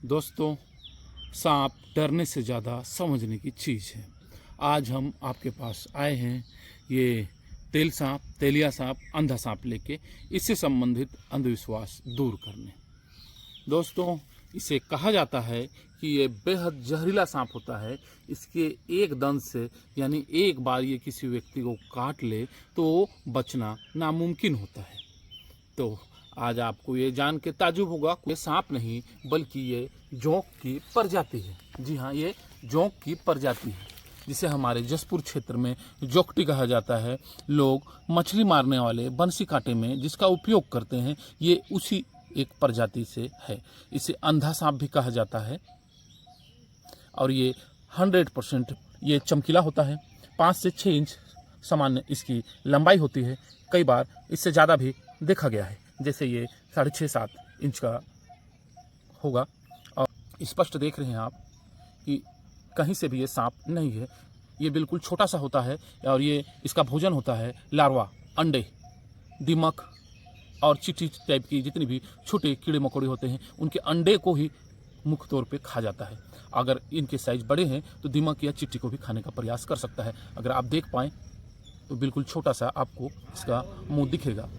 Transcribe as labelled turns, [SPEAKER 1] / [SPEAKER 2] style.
[SPEAKER 1] दोस्तों, सांप डरने से ज़्यादा समझने की चीज़ है। आज हम आपके पास आए हैं ये तेल सांप, तेलिया सांप, अंधा सांप लेके इससे संबंधित अंधविश्वास दूर करने। दोस्तों, इसे कहा जाता है कि ये बेहद जहरीला सांप होता है। इसके एक दंत से यानी एक बार ये किसी व्यक्ति को काट ले तो बचना नामुमकिन होता है। तो आज आपको ये जान के ताज्जुब होगा, ये सांप नहीं बल्कि ये जोंक की प्रजाति है। जी हाँ, ये जोंक की प्रजाति है जिसे हमारे जसपुर क्षेत्र में जोकटी कहा जाता है। लोग मछली मारने वाले बंसी कांटे में जिसका उपयोग करते हैं, ये उसी एक प्रजाति से है। इसे अंधा सांप भी कहा जाता है और ये 100% ये चमकीला होता है। 5 से 6 इंच सामान्य इसकी लंबाई होती है। कई बार इससे ज़्यादा भी देखा गया है, जैसे ये 6.5-7 इंच का होगा। और स्पष्ट देख रहे हैं आप कि कहीं से भी ये सांप नहीं है। ये बिल्कुल छोटा सा होता है और ये इसका भोजन होता है लार्वा, अंडे, दीमक और चींटी टाइप की जितनी भी छोटे कीड़े मकोड़े होते हैं उनके अंडे को ही मुख्य तौर पे खा जाता है। अगर इनके साइज बड़े हैं तो दीमक या चींटी को भी खाने का प्रयास कर सकता है। अगर आप देख पाएँ तो बिल्कुल छोटा सा आपको इसका मुंह दिखेगा।